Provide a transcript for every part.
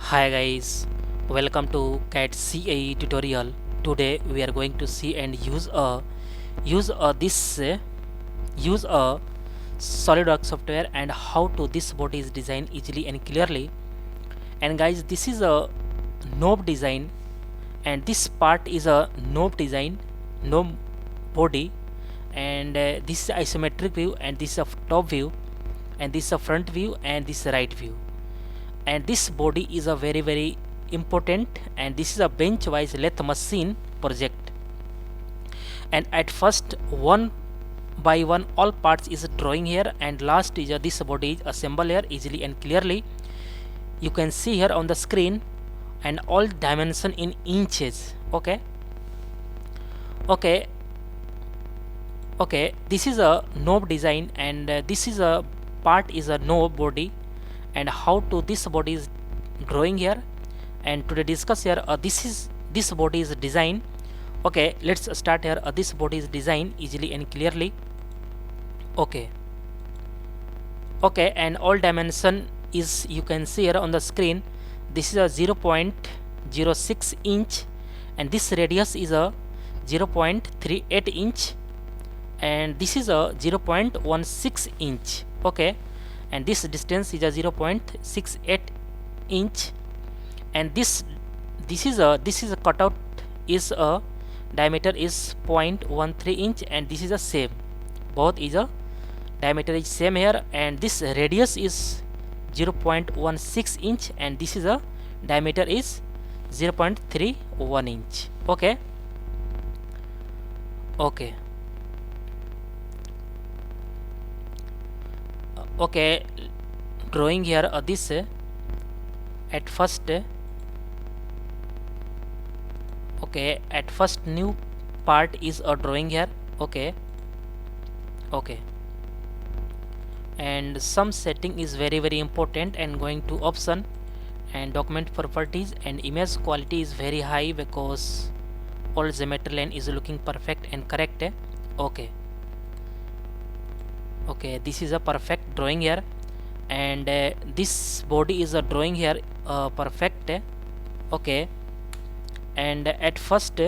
Hi guys, welcome to CAD CAE tutorial. Today we are going to see and use a use a SolidWorks software and how to this body is designed easily and clearly. And guys, this is a knob design, and this part is a knob body, and this is isometric view, and this is a top view, and this is a front view, and this is a right view. And this body is a very important, and this is a bench wise lathe machine project. And at first, one by one all parts is drawing here, and last is this body is assembled here easily and clearly. You can see here on the screen, and all dimension in inches. Okay, this is a knob design, and this is a part is a knob body, and how to this body is drawing here. And today discuss here this body is design. Okay, let's start here. This body is designed easily and clearly. Okay, and all dimension is, you can see here on the screen, this is a 0.06 inch, and this radius is a 0.38 inch, and this is a 0.16 inch. Okay, and this distance is a 0.68 inch, and this is a cutout is a diameter is 0.13 inch, and this is a same, both is a diameter is same here, and this radius is 0.16 inch, and this is a diameter is 0.31 inch. Okay, drawing here this at first new part is a drawing here. Okay, and some setting is very important, and going to option and document properties, and image quality is very high because all geometry line is looking perfect and correct. Okay, this is a perfect drawing here, and this body is a drawing here perfect. Okay, and at first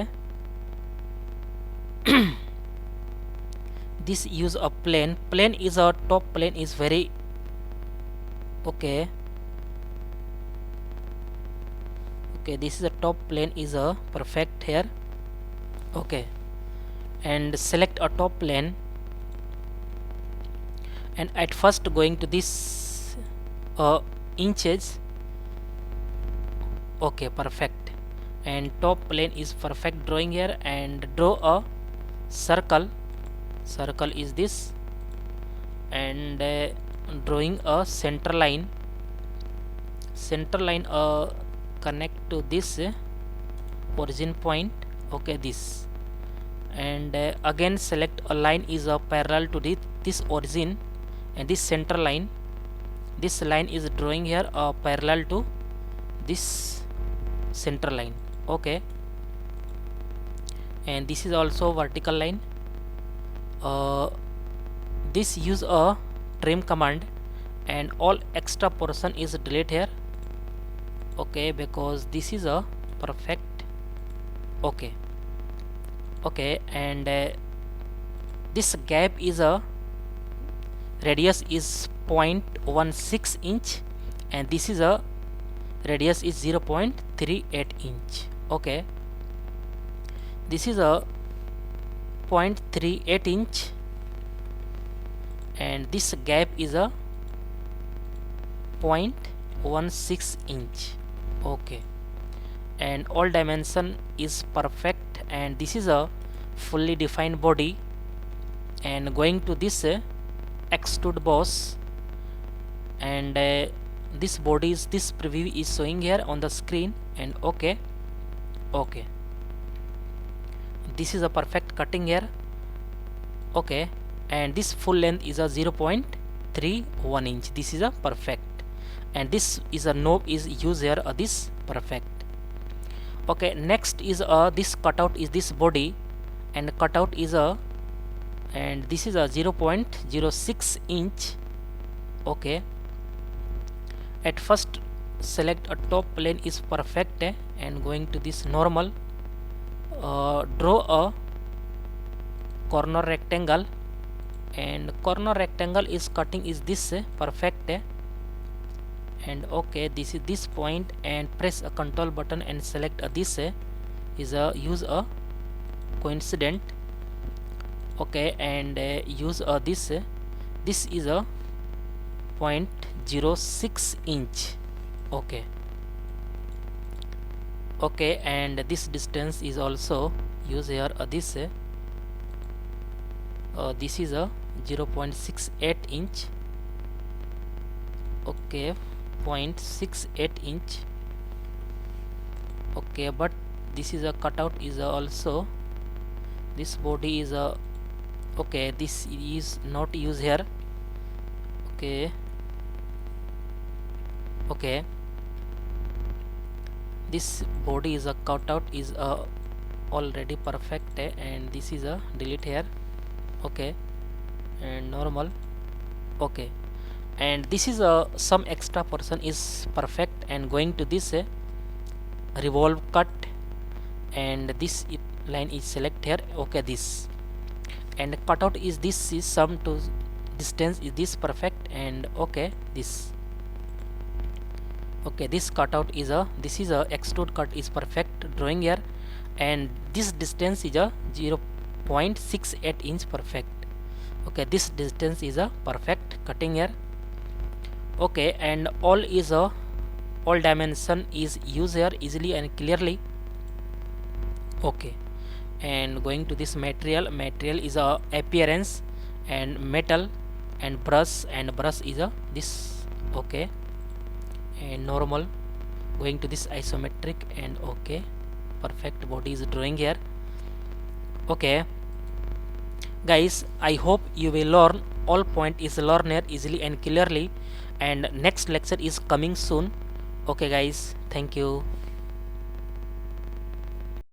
this use a plane is a top plane is very okay, this is a top plane is a perfect here. Okay, and select a top plane, and at first going to this inches. Okay, perfect, and top plane is perfect drawing here, and draw a circle is this, and drawing a center line connect to this origin point. Okay, this, and again select a line is parallel to this origin, and this center line, this line is drawing here parallel to this center line. Okay, and this is also vertical line. This use a trim command, and all extra portion is delete here. Okay, because this is a perfect. Okay, and this gap is a radius is 0.16 inch, and this is a radius is 0.38 inch. Okay, this is a 0.38 inch, and this gap is a 0.16 inch. Okay, and all dimension is perfect, and this is a fully defined body, and going to this extrude boss, and this body is, this preview is showing here on the screen, and okay, this is a perfect cutting here. Okay, and this full length is a 0.31 inch. This is a perfect, and this is a knob is used here this perfect. Okay, next is this cutout is this body, and cutout is a, and this is a 0.06 inch. Okay, at first select a top plane is perfect, and going to this normal, draw a corner rectangle, and corner rectangle is cutting is this perfect, and okay, this is this point, and press a control button and select this is a use a coincident. Okay, and use this is a 0.06 inch. Okay, okay, and this distance is also use here this is a 0.68 inch. Okay, 0.68 inch. Okay, but this is a cutout is also, this body is a, okay, this is not used here. Okay, okay, this body is a cutout is already perfect, and this is a delete here. Okay, and normal. Okay, and this is a some extra portion is perfect, and going to this revolve cut, and this line is select here. Okay, this, and cutout is this is some to distance is this perfect, and okay, this, okay, this cutout is a, this is a extrude cut is perfect drawing here, and this distance is a 0.68 inch perfect. Okay, this distance is a perfect cutting here. Okay, and all is a, all dimension is used here easily and clearly. Okay, and going to this material is a appearance, and metal, and brush is a this. Okay, and normal, going to this isometric, and okay, perfect body is drawing here. Okay guys, I hope you will learn all point is learn here easily and clearly, and next lecture is coming soon. Okay guys, thank you.